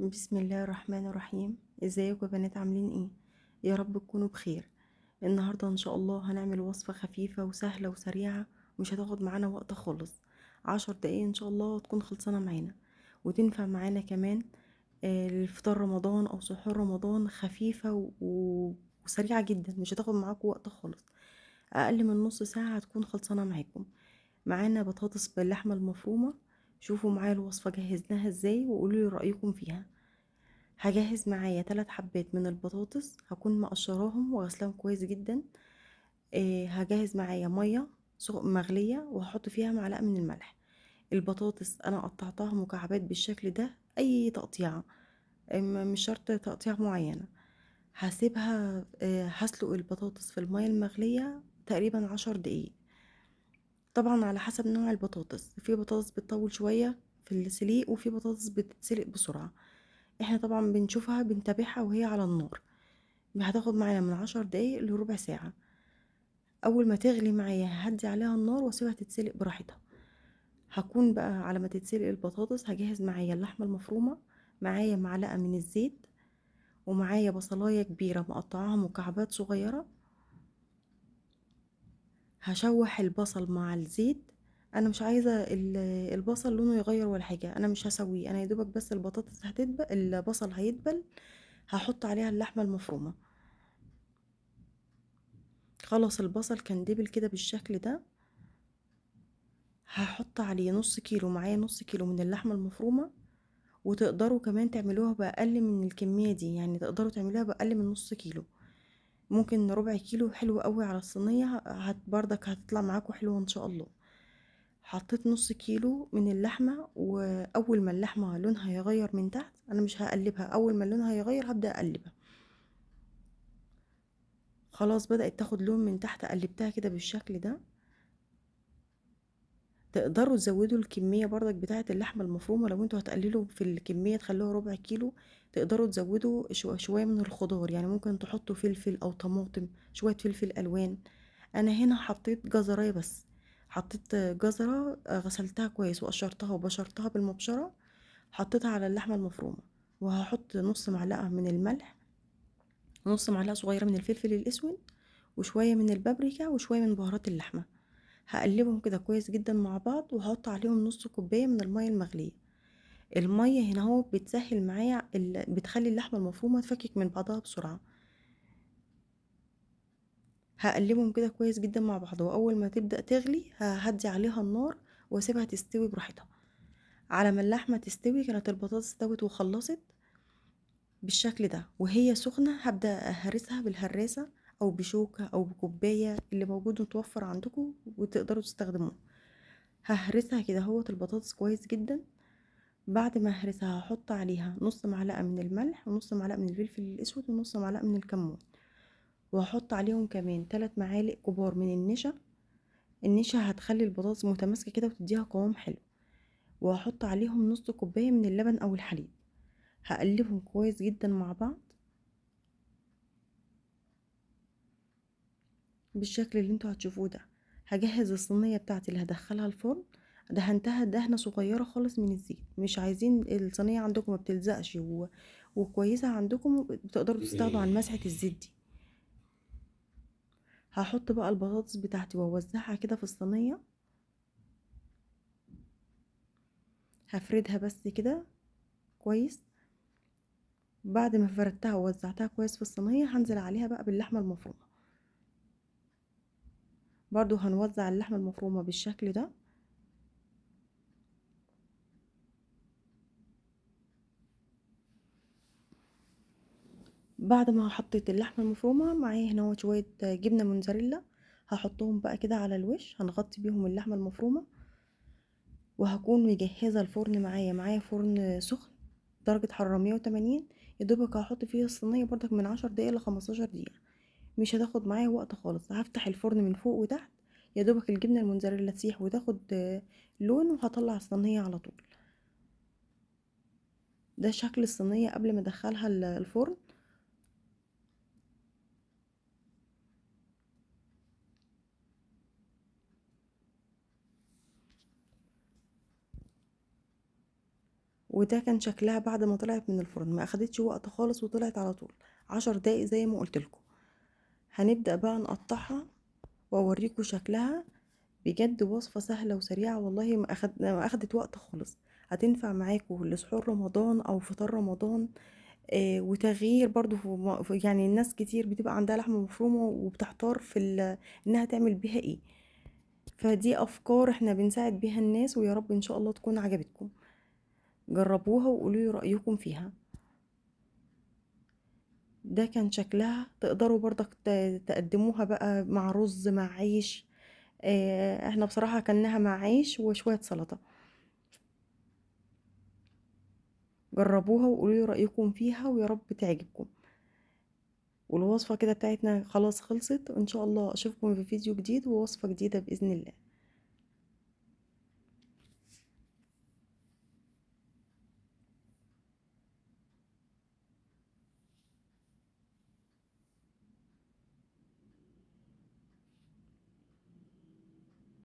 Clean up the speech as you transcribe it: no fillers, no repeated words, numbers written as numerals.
بسم الله الرحمن الرحيم. ازيكم يا بنات، عاملين ايه؟ يا رب تكونوا بخير. النهارده ان شاء الله هنعمل وصفة خفيفة وسهلة وسريعة، مش هتاخد معانا وقت خالص. 10 دقايق ان شاء الله تكون خلصانة معانا، وتنفع معانا كمان لفطار رمضان او سحور رمضان. خفيفة وسريعة جدا، مش هتاخد معاكم وقت خالص. اقل من نص ساعة هتكون خلصانة معاكم. معانا بطاطس باللحمة المفرومة. شوفوا معايا الوصفة جهزناها ازاي وقولوا لي رأيكم فيها. هجهز معايا 3 حبات من البطاطس، هكون مقشراهم وغسلاهم كويس جدا. هجهز معايا ميه مغليه، وهحط فيها معلقه من الملح. البطاطس انا قطعتها مكعبات بالشكل ده، اي تقطيعه. مش شرط تقطيع معينه. هسيبها هسلق البطاطس في الميه المغليه تقريبا 10 دقايق. طبعا على حسب نوع البطاطس، في بطاطس بتطول شويه في السليق، وفي بطاطس بتتسلق بسرعه. احنا طبعا بنشوفها بنتابعها وهي على النار. هتاخد معايا من 10 دقايق لربع ساعة. أول ما تغلي معايا هدي عليها النار واسيبها تتسلق براحتها. هكون بقى على ما تتسلق البطاطس هجهز معايا اللحمة المفرومة. معايا معلقة من الزيت، ومعايا بصلاية كبيرة مقطعاها مكعبات صغيرة. هشوح البصل مع الزيت. انا مش عايزه البصل لونه يغير ولا حاجه، انا مش هسويه، انا يا دوبك بس البطاطس هتدبل، البصل هيدبل. هحط عليها اللحمه المفرومه. خلاص البصل كان دبل كده بالشكل ده. هحط عليه نص كيلو، معايا نص كيلو من اللحمة المفرومة. وتقدروا كمان تعملوها بأقل من الكمية دي، يعني تقدروا تعملوها بأقل من نص كيلو. ممكن ربع كيلو حلو قوي على الصينية، بردك هتطلع معاكم حلوة ان شاء الله. حطيت نص كيلو من اللحمة، وأول ما اللحمة لونها يغير من تحت أنا مش هقلبها، أول ما لونها يغير هبدأ أقلبها. خلاص بدأت تاخد لون من تحت، قلبتها كده بالشكل ده. تقدروا تزودوا الكمية برضك بتاعة اللحمة المفرومة، لو انتوا هتقللوا في الكمية تخلوها ربع كيلو. تقدروا تزودوا شوية من الخضار، يعني ممكن تحطوا فلفل او طماطم، شوية فلفل الوان. انا هنا حطيت جزراية بس. حطيت جزرة غسلتها كويس وقشرتها وبشرتها بالمبشرة. حطيتها على اللحمة المفرومة. وهحط نص معلقة من الملح، ونص معلقة صغيرة من الفلفل الاسود، وشوية من البابريكا، وشوية من بهارات اللحمة. هقلبهم كده كويس جدا مع بعض، وهحط عليهم نص كوبايه من الميه المغليه. الميه هنا هو بتسهل معايا بتخلي اللحمه المفرومه تفكك من بعضها بسرعه. هقلبهم كده كويس جدا مع بعض، واول ما تبدا تغلي ههدي عليها النار واسيبها تستوي براحتها. على ما اللحمه تستوي كانت البطاطس استوت وخلصت بالشكل ده. وهي سخنه هبدا اهرسها بالهراسه، او بشوكه او بكوبايه اللي موجود متوفر عندكم وتقدروا تستخدموه. ههرسها كده هوت البطاطس كويس جدا. بعد ما اهرسها هحط عليها نص معلقة من الملح، ونص معلقة من الفلفل الاسود، ونص معلقة من الكمون. وهحط عليهم كمان 3 معالق كبار من النشا. النشا هتخلي البطاطس متماسكة كده وتديها قوام حلو. وهحط عليهم نص كوباية من اللبن او الحليب. هقلبهم كويس جدا مع بعض بالشكل اللي انتوا هتشوفوه ده. هجهز الصينية بتاعتي اللي هدخلها الفرن. دهنتها دهنة صغيرة خالص من الزيت، مش عايزين الصينية عندكم ما بتلزقش وكويسة عندكم بتقدروا تستغنوا عن مسحة الزيت دي. هحط بقى البطاطس بتاعتي واوزعها كده في الصينية. هفردها بس كده كويس. بعد ما فردتها ووزعتها كويس في الصينية هنزل عليها بقى باللحمة المفرومة. برضو هنوزع اللحمة المفرومة بالشكل ده. بعد ما حطيت اللحمة المفرومة معايا هنا هو شوية جبنة موتزاريلا. هحطهم بقى كده على الوش، هنغطي بيهم اللحمة المفرومة. وهكون مجهزة الفرن معايا فرن سخن درجة حرارة 180. يدوبك هحط فيه الصينية برضك من 10 دقايق ل15 دقيقة. مش هتاخد معايا وقت خالص. هفتح الفرن من فوق وتحت، يدوبك الجبنة الموتزاريلا تسيح وتاخد لون، وهطلع الصينية على طول. ده شكل الصينية قبل ما ادخلها الفرن. وده كان شكلها بعد ما طلعت من الفرن، ما اخدتش وقت خالص وطلعت على طول 10 دقايق زي ما قلت لكم. هنبدأ بقى نقطعها واوريكم شكلها. بجد وصفة سهلة وسريعة والله، ما أخدت وقت خالص. هتنفع معاكم لسحور رمضان أو فطار رمضان. وتغيير برضو يعني الناس كتير بتبقى عندها لحمة مفرومة وبتحتار إنها تعمل بيها إيه. فدي أفكار إحنا بنساعد بيها الناس، ويا رب إن شاء الله تكون عجبتكم. جربوها وقولوا لي رأيكم فيها. ده كان شكلها. تقدروا برضك تقدموها بقى مع رز، مع عيش. احنا بصراحة اكلناها مع عيش وشوية سلطة. جربوها وقولوا لي رأيكم فيها، ويا رب تعجبكم. والوصفة كده بتاعتنا خلاص خلصت، وان شاء الله اشوفكم في فيديو جديد ووصفة جديدة بإذن الله.